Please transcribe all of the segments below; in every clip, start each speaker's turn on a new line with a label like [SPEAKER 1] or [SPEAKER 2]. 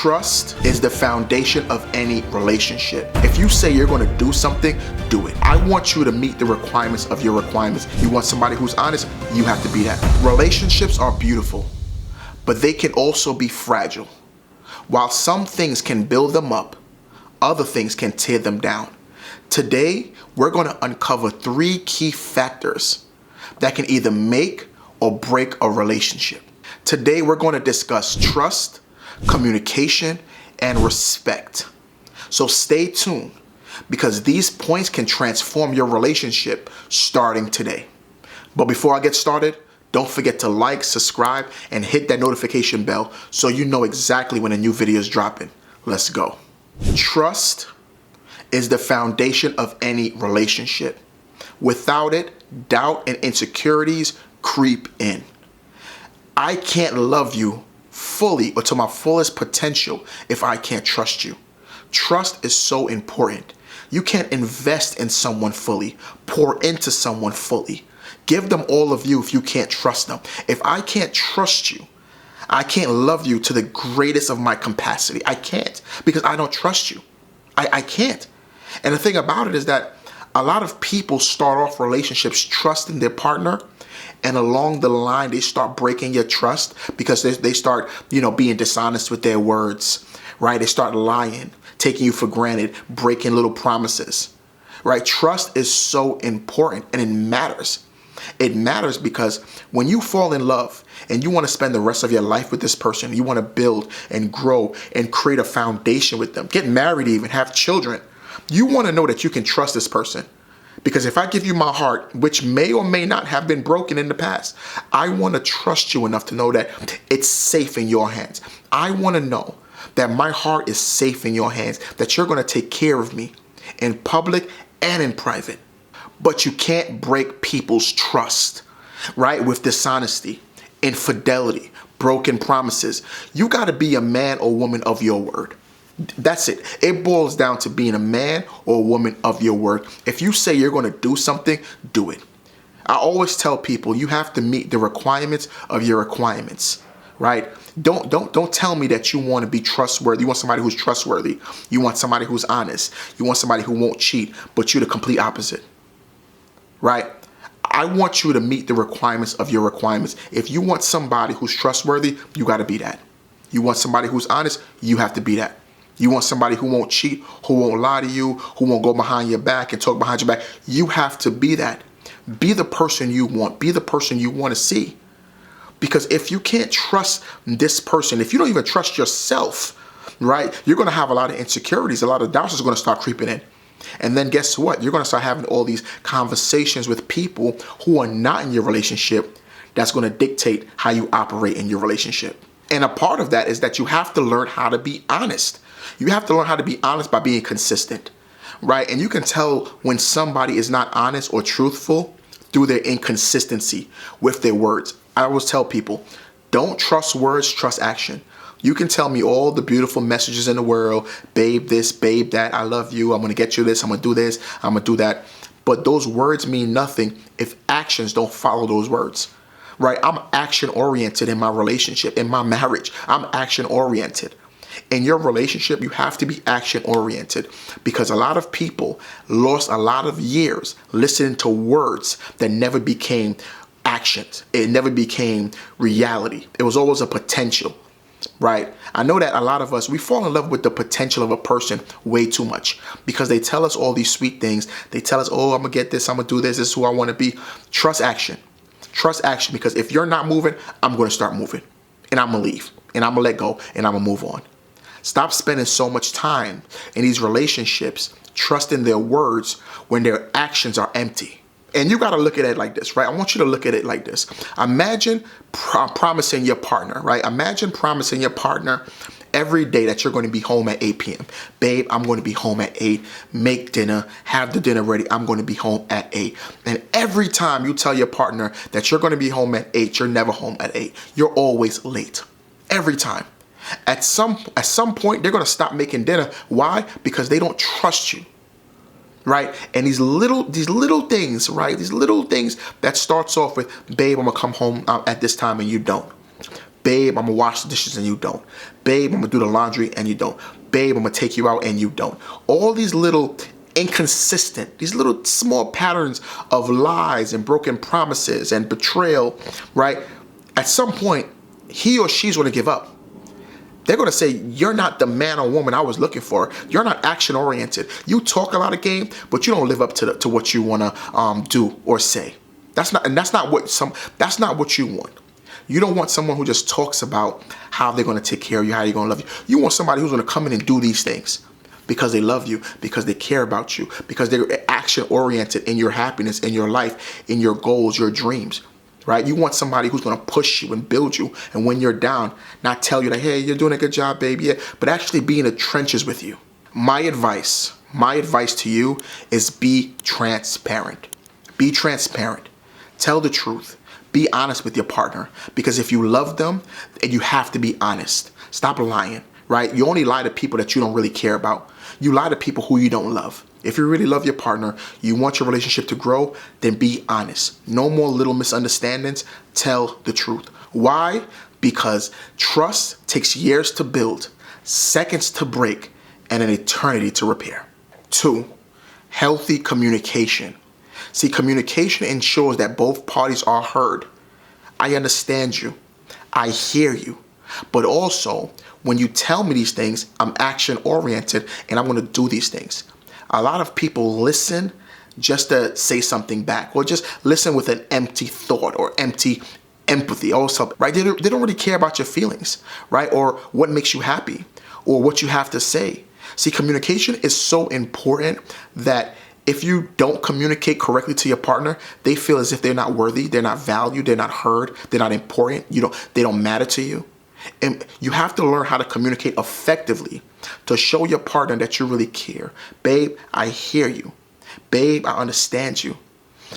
[SPEAKER 1] Trust is the foundation of any relationship. If you say you're going to do something, do it. I want you to meet the requirements of your requirements. You want somebody who's honest, you have to be that. Relationships are beautiful, but they can also be fragile. While some things can build them up, other things can tear them down. Today, we're going to uncover 3 key factors that can either make or break a relationship. Today, we're going to discuss trust, communication, and respect. So stay tuned, because these points can transform your relationship starting today. But before I get started, don't forget to like, subscribe, and hit that notification bell so you know exactly when a new video is dropping. Let's go. Trust is the foundation of any relationship. Without it, doubt and insecurities creep in. I can't love you fully or to my fullest potential if I can't trust you. Trust is so important. You can't invest in someone fully, pour into someone fully, give them all of you if you can't trust them. If I can't trust you, I can't love you to the greatest of my capacity. I can't, because I don't trust you. I can't. And the thing about it is that a lot of people start off relationships trusting their partner, and along the line they start breaking your trust because they start, being dishonest with their words, right? They start lying, taking you for granted, breaking little promises, right? Trust is so important, and it matters. It matters because when you fall in love and you want to spend the rest of your life with this person, you want to build and grow and create a foundation with them, get married, even have children, you want to know that you can trust this person. Because if I give you my heart, which may or may not have been broken in the past, I want to trust you enough to know that it's safe in your hands. I want to know that my heart is safe in your hands, that you're going to take care of me in public and in private. But you can't break people's trust, right? With dishonesty, infidelity, broken promises. You got to be a man or woman of your word. That's it. It boils down to being a man or a woman of your word. If you say you're going to do something, do it. I always tell people you have to meet the requirements of your requirements, right? Don't tell me that you want to be trustworthy. You want somebody who's trustworthy. You want somebody who's honest. You want somebody who won't cheat, but you're the complete opposite, right? I want you to meet the requirements of your requirements. If you want somebody who's trustworthy, you got to be that. You want somebody who's honest, you have to be that. You want somebody who won't cheat, who won't lie to you, who won't go behind your back and talk behind your back. You have to be that. Be the person you want. Be the person you want to see. Because if you can't trust this person, if you don't even trust yourself, right, you're going to have a lot of insecurities. A lot of doubts are going to start creeping in. And then guess what? You're going to start having all these conversations with people who are not in your relationship. That's going to dictate how you operate in your relationship. And a part of that is that you have to learn how to be honest. You have to learn how to be honest by being consistent, right? And you can tell when somebody is not honest or truthful through their inconsistency with their words. I always tell people, don't trust words, trust action. You can tell me all the beautiful messages in the world, babe this, babe that, I love you, I'm going to get you this, I'm going to do this, I'm going to do that. But those words mean nothing if actions don't follow those words, right? I'm action oriented in my relationship, in my marriage. I'm action oriented. In your relationship, you have to be action oriented, because a lot of people lost a lot of years listening to words that never became actions. It never became reality. It was always a potential, right? I know that a lot of us, we fall in love with the potential of a person way too much, because they tell us all these sweet things. They tell us, oh, I'm going to get this, I'm going to do this, this is who I want to be. Trust action. Trust action, because if you're not moving, I'm going to start moving, and I'm going to leave, and I'm going to let go, and I'm going to move on. Stop spending so much time in these relationships trusting their words when their actions are empty. And you got to look at it like this, right? I want you to look at it like this. Imagine promising your partner, right? Imagine promising your partner every day that you're going to be home at 8 p.m. Babe, I'm going to be home at 8. Make dinner. Have the dinner ready. I'm going to be home at 8. And every time you tell your partner that you're going to be home at 8, you're never home at 8. You're always late. Every time. At some point, they're going to stop making dinner. Why? Because they don't trust you, right? And these little things, right? These little things that starts off with, babe, I'm going to come home at this time, and you don't. Babe, I'm gonna wash the dishes and you don't. Babe, I'm gonna do the laundry and you don't. Babe, I'm gonna take you out and you don't. All these little inconsistent, these little small patterns of lies and broken promises and betrayal, right? At some point, he or she's gonna give up. They're gonna say, you're not the man or woman I was looking for. You're not action oriented. You talk a lot of game, but you don't live up to what you wanna do or say. That's not what you want. You don't want someone who just talks about how they're gonna take care of you, how you're gonna love you. You want somebody who's gonna come in and do these things because they love you, because they care about you, because they're action oriented in your happiness, in your life, in your goals, your dreams. Right? You want somebody who's going to push you and build you, and when you're down, not tell you that, hey, you're doing a good job, baby, yeah, but actually be in the trenches with you. My advice to you is be transparent. Be transparent. Tell the truth. Be honest with your partner, because if you love them, you have to be honest. Stop lying, right? You only lie to people that you don't really care about. You lie to people who you don't love. If you really love your partner, you want your relationship to grow, then be honest. No more little misunderstandings. Tell the truth. Why? Because trust takes years to build, seconds to break, and an eternity to repair. 2, healthy communication. See, communication ensures that both parties are heard. I understand you. I hear you. But also, when you tell me these things, I'm action oriented and I'm going to do these things. A lot of people listen just to say something back, or just listen with an empty thought or empty empathy or something, right? They don't really care about your feelings, right? Or what makes you happy or what you have to say. See, communication is so important that if you don't communicate correctly to your partner, they feel as if they're not worthy, they're not valued, they're not heard, they're not important, they don't matter to you. And you have to learn how to communicate effectively to show your partner that you really care. Babe, I hear you. Babe, I understand you,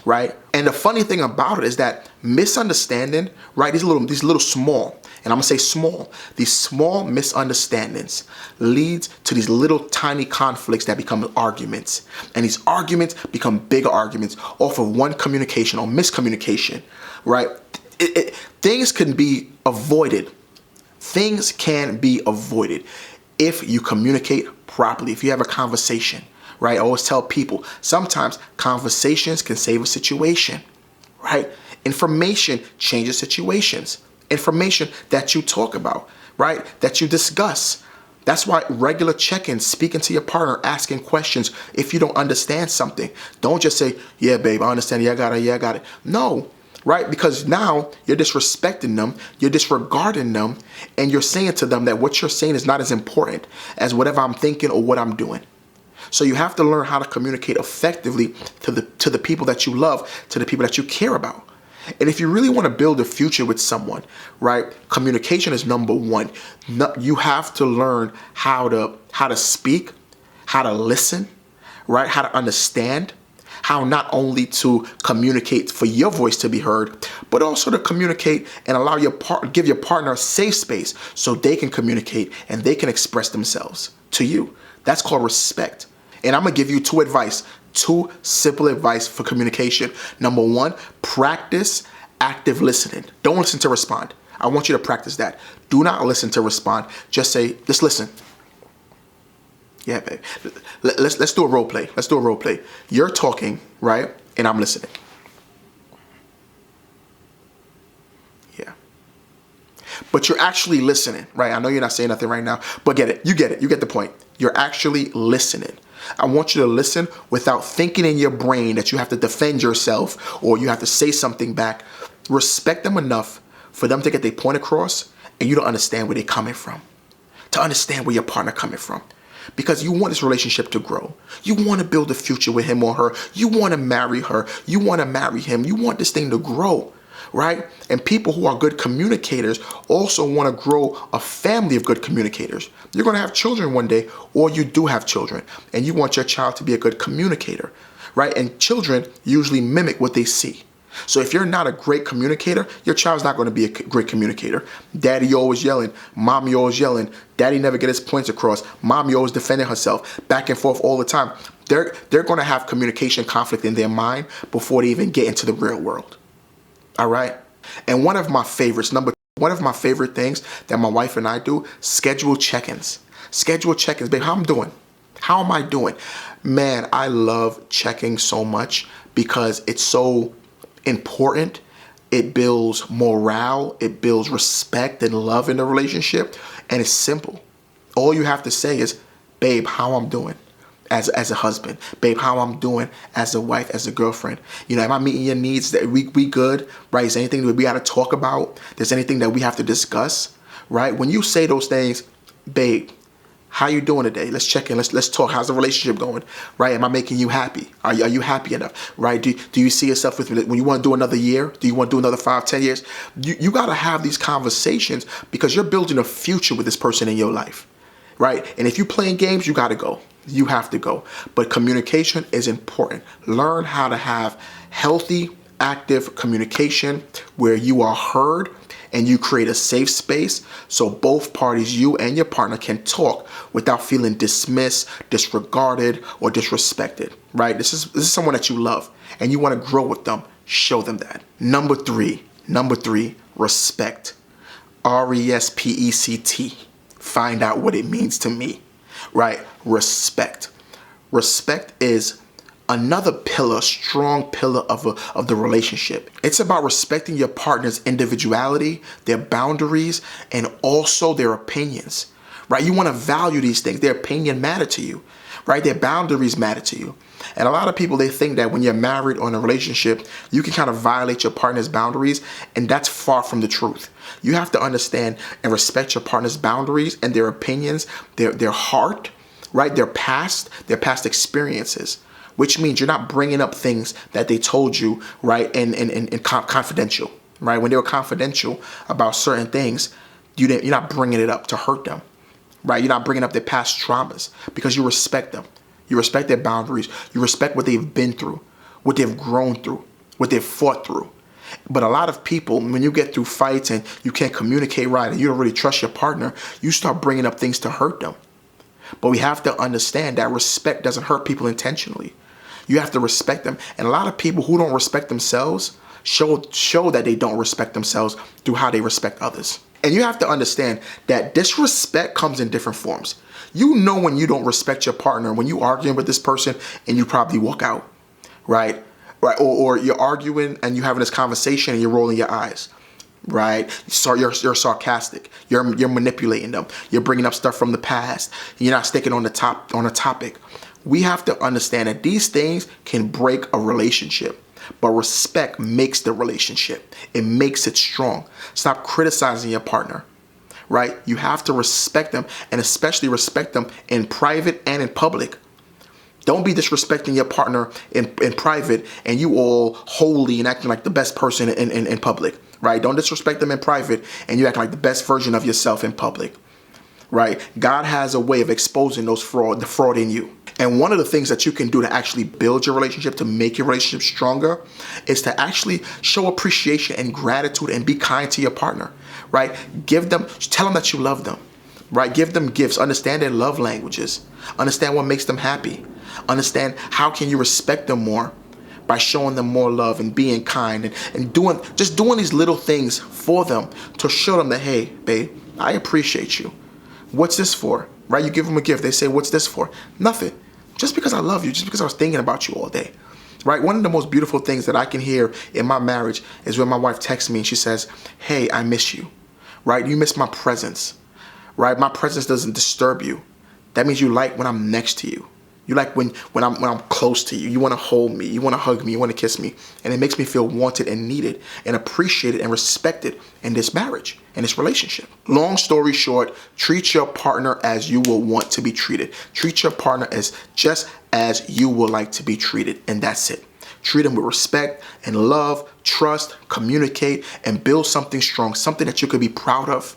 [SPEAKER 1] right? And the funny thing about it is that misunderstanding, right, these little small, and I'm gonna say small, these small misunderstandings leads to these little tiny conflicts that become arguments. And these arguments become bigger arguments off of one communication or miscommunication, right? Things can be avoided. Things can be avoided if you communicate properly, if you have a conversation, right? I always tell people, sometimes conversations can save a situation, right? Information changes situations. Information that you talk about, right? That you discuss. That's why regular check-ins, speaking to your partner, asking questions if you don't understand something. Don't just say, yeah, babe, I understand. Yeah, I got it. No. Right? Because now you're disrespecting them, you're disregarding them, and you're saying to them that what you're saying is not as important as whatever I'm thinking or what I'm doing. So you have to learn how to communicate effectively to the people that you love, to the people that you care about. And if you really want to build a future with someone, right, communication is number one. You have to learn how to speak, how to listen, right, how to understand, how not only to communicate for your voice to be heard, but also to communicate and allow give your partner a safe space so they can communicate and they can express themselves to you. That's called respect. And I'm gonna give you two simple advice for communication. Number one, practice active listening. Don't listen to respond. I want you to practice that. Do not listen to respond. Just listen. Yeah, babe. Let's do a role play. Let's do a role play. You're talking, right? And I'm listening. Yeah. But you're actually listening, right? I know you're not saying nothing right now, but get it. You get it. You get the point. You're actually listening. I want you to listen without thinking in your brain that you have to defend yourself or you have to say something back. Respect them enough for them to get their point across and you don't understand where they're coming from. To understand where your partner coming from. Because you want this relationship to grow. You want to build a future with him or her. You want to marry her. You want to marry him. You want this thing to grow, right? And people who are good communicators also want to grow a family of good communicators. You're going to have children one day, or you do have children, and you want your child to be a good communicator, right? And children usually mimic what they see. So if you're not a great communicator, your child's not going to be a great communicator. Daddy always yelling, mommy always yelling, daddy never get his points across, mommy always defending herself, back and forth all the time. They're going to have communication conflict in their mind before they even get into the real world. All right? And one of my favorites, number One of my favorite things that my wife and I do, schedule check-ins. Schedule check-ins. Babe, how I'm doing? How am I doing? Man, I love checking so much because it's so important. It builds morale. It builds respect and love in the relationship. And it's simple. All you have to say is, babe, how I'm doing as a husband. Babe, how I'm doing as a wife, as a girlfriend. You know, am I meeting your needs? That we good, right? Is there anything that we got to talk about? There's anything that we have to discuss, right? When you say those things, babe, how you doing today? Let's check in. Let's talk. How's the relationship going? Right? Am I making you happy? Are you happy enough? Right? Do you see yourself with me? When you want to do another year? Do you want to do another 5, 10 years? You got to have these conversations because you're building a future with this person in your life. Right? And if you're playing games, you got to go. You have to go. But communication is important. Learn how to have healthy, active communication where you are heard and you create a safe space so both parties, you and your partner, can talk without feeling dismissed, disregarded, or disrespected. Right? This is someone that you love and you want to grow with them. Show them that. Number three, respect. RESPECT. Find out what it means to me, right? Respect. Respect is another pillar, strong pillar of the relationship. It's about respecting your partner's individuality, their boundaries, and also their opinions, right? You want to value these things. Their opinion matter to you, right? Their boundaries matter to you. And a lot of people, they think that when you're married or in a relationship, you can kind of violate your partner's boundaries, and that's far from the truth. You have to understand and respect your partner's boundaries and their opinions, their heart, right? Their past experiences, which means you're not bringing up things that they told you, right? And confidential, right? When they were confidential about certain things, you're not bringing it up to hurt them, right? You're not bringing up their past traumas because you respect them. You respect their boundaries. You respect what they've been through, what they've grown through, what they've fought through. But a lot of people, when you get through fights and you can't communicate right and you don't really trust your partner, you start bringing up things to hurt them. But we have to understand that respect doesn't hurt people intentionally. You have to respect them. And a lot of people who don't respect themselves show that they don't respect themselves through how they respect others. And you have to understand that disrespect comes in different forms. You know when you don't respect your partner, when you're arguing with this person and you probably walk out, right? Right? Or you're arguing and you're having this conversation and you're rolling your eyes, right? So you're sarcastic. You're manipulating them. You're bringing up stuff from the past. You're not sticking on a topic. We have to understand that these things can break a relationship. But respect makes the relationship. It makes it strong. Stop criticizing your partner, right? You have to respect them, and especially respect them in private and in public. Don't be disrespecting your partner in private and you all holy and acting like the best person in public, right? Don't disrespect them in private and you act like the best version of yourself in public, right? God has a way of exposing the fraud in you. And one of the things that you can do to actually build your relationship, to make your relationship stronger, is to actually show appreciation and gratitude and be kind to your partner, right? Tell them that you love them, right? Give them gifts. Understand their love languages. Understand what makes them happy. Understand how can you respect them more by showing them more love and being kind and doing these little things for them to show them that, hey, babe, I appreciate you. What's this for? Right? You give them a gift. They say, what's this for? Nothing. Just because I love you, just because I was thinking about you all day. Right? One of the most beautiful things that I can hear in my marriage is when my wife texts me and she says, hey, I miss you. Right? You miss my presence. Right? My presence doesn't disturb you. That means you like when I'm next to you. You like when I'm close to you. You want to hold me. You want to hug me. You want to kiss me. And it makes me feel wanted and needed and appreciated and respected in this marriage, in this relationship. Long story short, treat your partner as you will want to be treated. Treat your partner as just as you would like to be treated. And that's it. Treat them with respect and love, trust, communicate, and build something strong, something that you could be proud of.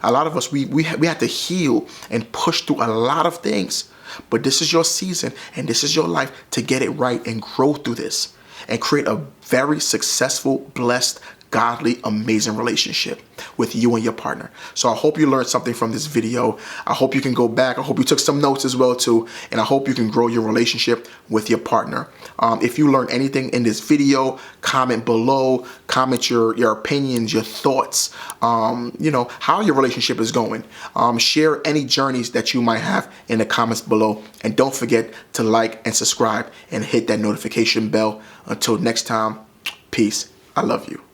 [SPEAKER 1] A lot of us, we have to heal and push through a lot of things. But this is your season and this is your life to get it right and grow through this and create a very successful, blessed, godly, amazing relationship with you and your partner. So I hope you learned something from this video. I hope you can go back. I hope you took some notes as well too. And I hope you can grow your relationship with your partner. If you learned anything in this video, comment below. Comment your opinions, your thoughts, how your relationship is going. Share any journeys that you might have in the comments below. And don't forget to like and subscribe and hit that notification bell. Until next time, peace. I love you.